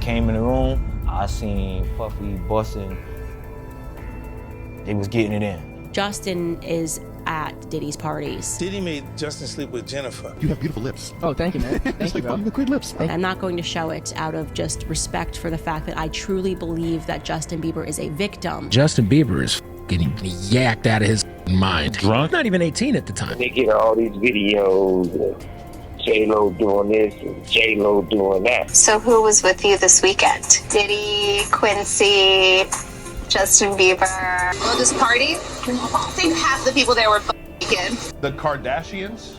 came in the room, I seen Puffy busting. They was getting it in. Justin is at Diddy's parties. Diddy made Justin sleep with Jennifer. You have beautiful lips. Oh, thank you, man. Thank you, bro. You have great lips. I'm not going to show it out of just respect for the fact that I truly believe that Justin Bieber is a victim. Justin Bieber is getting yacked out of his mind. Drunk? Not even 18 at the time. They get all these videos, J-Lo doing this and J-Lo doing that. So who was with you this weekend? Diddy, Quincy, Justin Bieber. Well, this party, I think half the people there were vegan. The Kardashians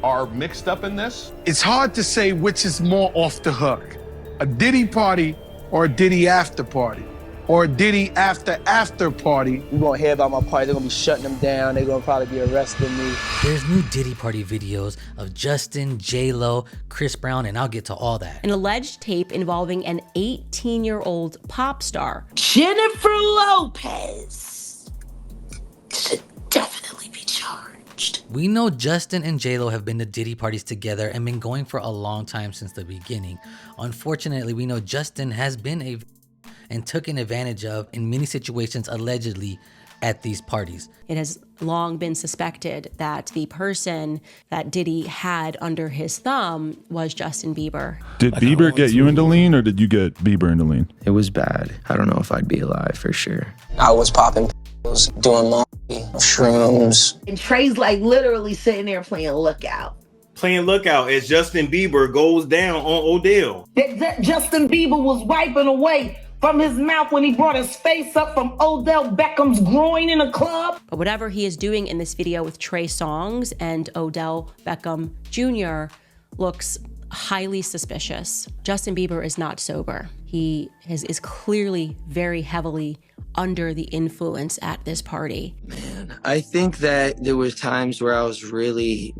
are mixed up in this. It's hard to say which is more off the hook, a Diddy party or a Diddy after party, or a Diddy after party. You won't hear about my party. They're gonna be shutting them down. They're gonna probably be arresting me. There's new Diddy party videos of Justin, J-Lo, Chris Brown, and I'll get to all that. An alleged tape involving an 18-year-old pop star, Jennifer Lopez, should definitely be charged. We know Justin and J-Lo have been to Diddy parties together and been going for a long time since the beginning. Unfortunately, we know Justin has been and taken advantage of in many situations allegedly at these parties. It has long been suspected that the person that Diddy had under his thumb was Justin Bieber. Did Bieber get you into lean, or did you get Bieber into lean? It was bad. I don't know if I'd be alive for sure. I was popping pills, doing molly, shrooms. And Trey's like literally sitting there playing Lookout. Playing Lookout as Justin Bieber goes down on Odell. That Justin Bieber was wiping away from his mouth when he brought his face up from Odell Beckham's groin in a club. But whatever he is doing in this video with Trey Songz and Odell Beckham Jr. looks highly suspicious. Justin Bieber is not sober. He is clearly very heavily under the influence at this party. Man, I think that there was times where I was really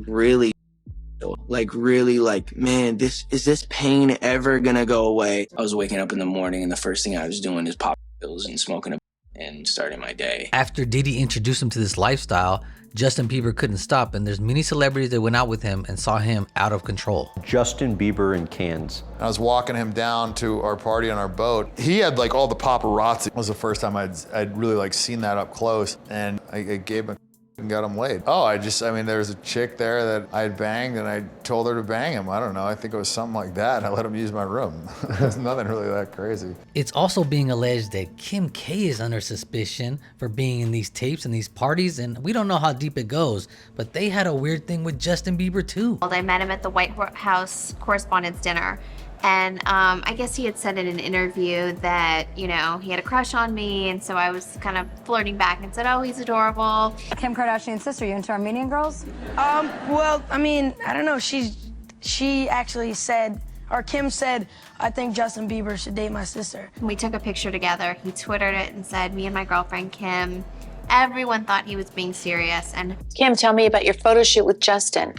man, is this pain ever gonna go away? I was waking up in the morning and the first thing I was doing is popping pills and smoking and starting my day. After Diddy introduced him to this lifestyle, Justin Bieber couldn't stop, and there's many celebrities that went out with him and saw him out of control. Justin Bieber in Cannes. I was walking him down to our party on our boat. He had like all the paparazzi. It was the first time I'd really like seen that up close, and I gave him and got him laid. There was a chick there that I had banged and I told her to bang him. I don't know, I think it was something like that. I let him use my room. There's nothing really that crazy. It's also being alleged that Kim K is under suspicion for being in these tapes and these parties, and we don't know how deep it goes, but they had a weird thing with Justin Bieber too. I met him at the White House Correspondents' Dinner. And I guess he had said in an interview that, he had a crush on me. And so I was kind of flirting back and said, oh, he's adorable. Kim Kardashian's sister, you into Armenian girls? Well, I don't know. She actually said, or Kim said, I think Justin Bieber should date my sister. We took a picture together. He Twittered it and said, me and my girlfriend, Kim. Everyone thought he was being serious. And Kim, tell me about your photo shoot with Justin.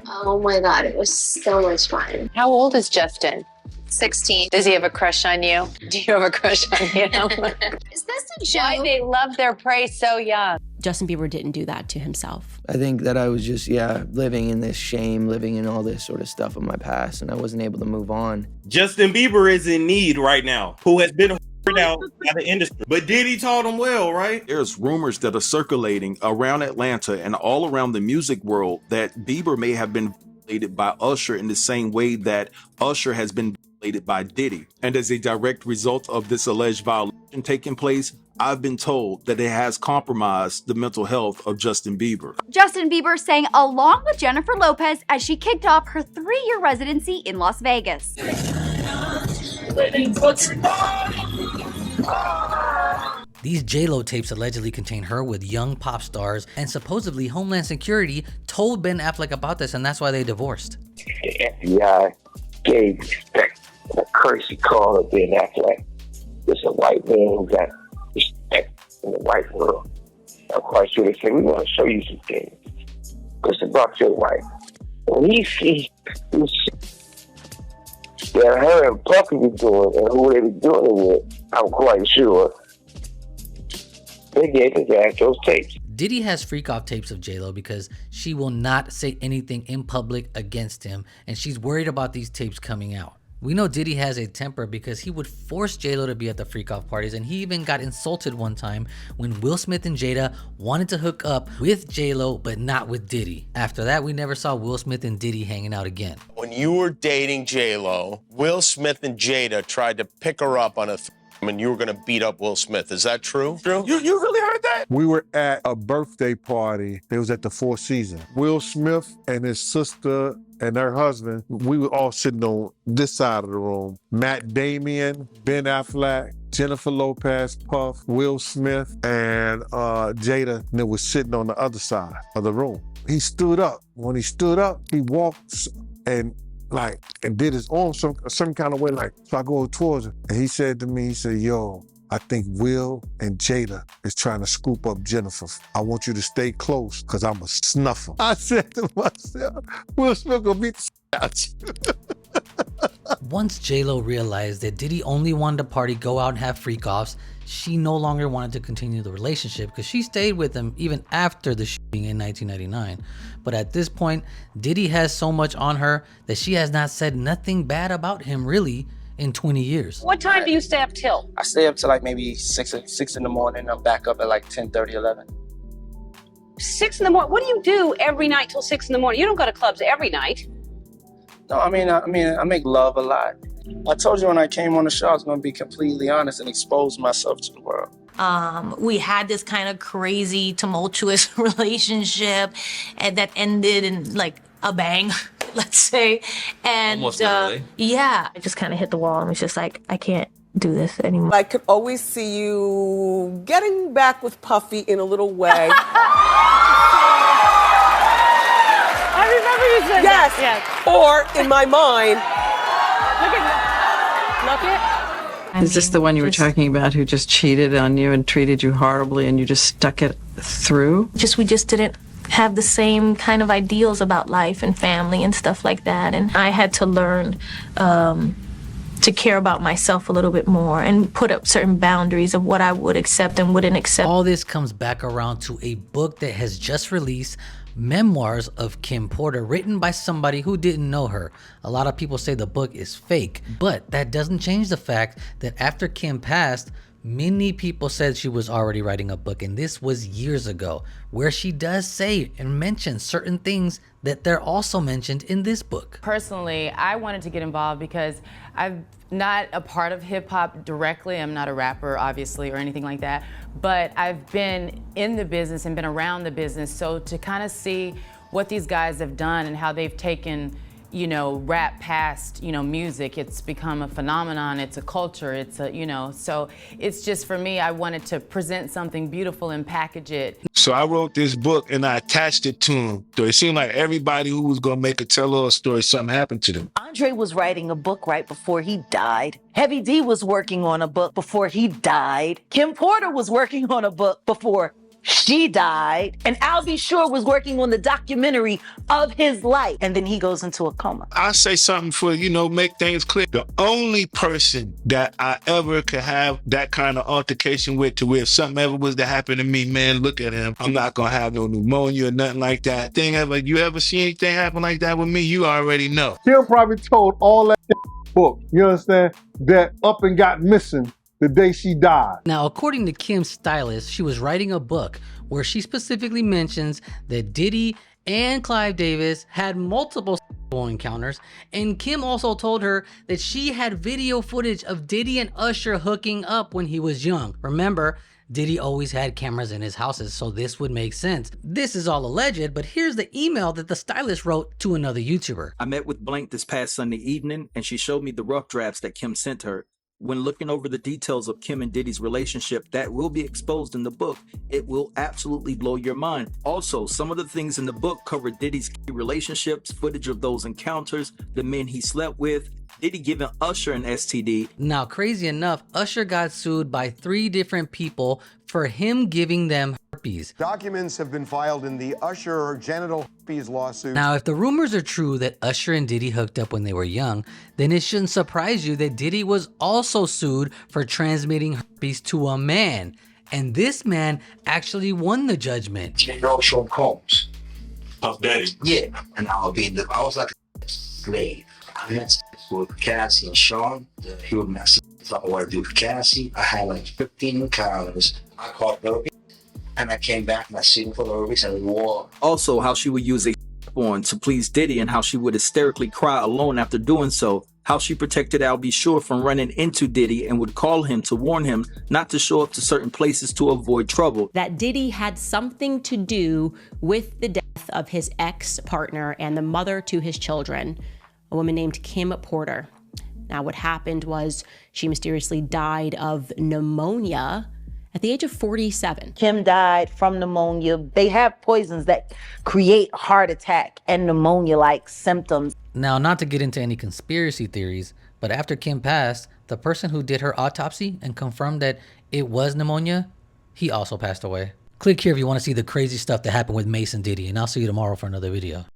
Oh my God, it was so much fun. How old is Justin? 16. Does he have a crush on you? Do you have a crush on him? Is this a joke? Why they love their prey so young? Justin Bieber didn't do that to himself. I think that I was just, living in this shame, living in all this sort of stuff of my past, and I wasn't able to move on. Justin Bieber is in need right now, who has been out by the industry. But Diddy taught him well, right? There's rumors that are circulating around Atlanta and all around the music world that Bieber may have been violated by Usher in the same way that Usher has been violated by Diddy. And as a direct result of this alleged violation taking place, I've been told that it has compromised the mental health of Justin Bieber. Justin Bieber sang along with Jennifer Lopez as she kicked off her 3-year residency in Las Vegas. These J-Lo tapes allegedly contain her with young pop stars, and supposedly Homeland Security told Ben Affleck about this, and that's why they divorced. The FBI gave respect a courtesy call to Ben Affleck. It's a white man who got respect in the white world. I'm quite sure they say, we want to show you some things. Because about your wife. When he sees that her and Puffy be doing and who they be doing it with, I'm quite sure they gave his ass those tapes. Diddy has freak-off tapes of J-Lo because she will not say anything in public against him, and she's worried about these tapes coming out. We know Diddy has a temper because he would force J-Lo to be at the freak-off parties, and he even got insulted one time when Will Smith and Jada wanted to hook up with J-Lo but not with Diddy. After that, we never saw Will Smith and Diddy hanging out again. When you were dating J-Lo, Will Smith and Jada tried to pick her up on a and you were gonna beat up Will Smith. Is that true? You really heard that? We were at a birthday party. It was at the Four Seasons. Will Smith and his sister and her husband, we were all sitting on this side of the room. Matt Damon, Ben Affleck, Jennifer Lopez, Puff, Will Smith, and Jada, and they were sitting on the other side of the room. He stood up. When he stood up, he walked and did his arm some kind of way, so I go towards him. And he said to me, he said, yo, I think Will and Jada is trying to scoop up Jennifer. I want you to stay close, because I'm a snuffer. I said to myself, Will Smith gonna beat the out you. Once J-Lo realized that Diddy only wanted to party, go out and have freak-offs, she no longer wanted to continue the relationship because she stayed with him even after the shooting in 1999. But at this point, Diddy has so much on her that she has not said nothing bad about him really in 20 years. What time do you stay up till? I stay up till like maybe 6 in the morning. I'm back up at like 10:30, 11. 6 in the morning? What do you do every night till 6 in the morning? You don't go to clubs every night. No, I mean, I make love a lot. I told you when I came on the show, I was going to be completely honest and expose myself to the world. We had this kind of crazy, tumultuous relationship and that ended in like a bang, let's say. And almost literally. Yeah, I just kind of hit the wall and was just like, I can't do this anymore. I could always see you getting back with Puffy in a little way. I remember you said yes. that. Or in my mind. Look it. Is this the one you were talking about who just cheated on you and treated you horribly and you just stuck it through? We just didn't have the same kind of ideals about life and family and stuff like that. And I had to learn to care about myself a little bit more and put up certain boundaries of what I would accept and wouldn't accept. All this comes back around to a book that has just released, Memoirs of Kim Porter, written by somebody who didn't know her. A lot of people say the book is fake, but that doesn't change the fact that after Kim passed, many people said she was already writing a book, and this was years ago, where she does say and mention certain things that they're also mentioned in this book. Personally, I wanted to get involved because I'm not a part of hip hop directly. I'm not a rapper, obviously, or anything like that. But I've been in the business and been around the business. So to kind of see what these guys have done and how they've taken, you know, rap past, you know, music, it's become a phenomenon, it's a culture, it's a, you know, so it's just for me, I wanted to present something beautiful and package it. So I wrote this book and I attached it to him. So it seemed like everybody who was gonna make a tell-all story, something happened to them. Andre was writing a book right before he died. Heavy D was working on a book before he died. Kim Porter was working on a book before she died. And Al B. Sure was working on the documentary of his life. And then he goes into a coma. I'll say something for, you know, make things clear. The only person that I ever could have that kind of altercation with, to where if something ever was to happen to me, man, look at him. I'm not gonna have no pneumonia or nothing like that. You ever see anything happen like that with me? You already know. Kim probably told all that book, you understand, that up and got missing the day she died. Now, according to Kim's stylist, she was writing a book where she specifically mentions that Diddy and Clive Davis had multiple sexual encounters, and Kim also told her that she had video footage of Diddy and Usher hooking up when he was young. Remember, Diddy always had cameras in his houses, so this would make sense. This is all alleged, but here's the email that the stylist wrote to another YouTuber. I met with Blank this past Sunday evening, and she showed me the rough drafts that Kim sent her. When looking over the details of Kim and Diddy's relationship that will be exposed in the book, it will absolutely blow your mind. Also, some of the things in the book cover Diddy's key relationships, footage of those encounters, the men he slept with, Diddy giving Usher an STD. Now, crazy enough, Usher got sued by 3 different people for him giving them herpes. Documents have been filed in the Usher genital herpes lawsuit. Now, if the rumors are true that Usher and Diddy hooked up when they were young, then it shouldn't surprise you that Diddy was also sued for transmitting herpes to a man. And this man actually won the judgment. You know Sean Combs? Puff Daddy. Yeah, and I was like a slave. with Cassie and Sean. He would mess up what I do with Cassie. I had like 15 encounters. I called Billy, and I came back and I seen him for the reason and we wore. Also, how she would use a on to please Diddy and how she would hysterically cry alone after doing so. How she protected Al B. Sure from running into Diddy and would call him to warn him not to show up to certain places to avoid trouble. That Diddy had something to do with the death of his ex-partner and the mother to his children, a woman named Kim Porter. Now, what happened was she mysteriously died of pneumonia at the age of 47. Kim died from pneumonia. They have poisons that create heart attack and pneumonia-like symptoms. Now, not to get into any conspiracy theories, but after Kim passed, the person who did her autopsy and confirmed that it was pneumonia, he also passed away. Click here if you want to see the crazy stuff that happened with Mace and Diddy, and I'll see you tomorrow for another video.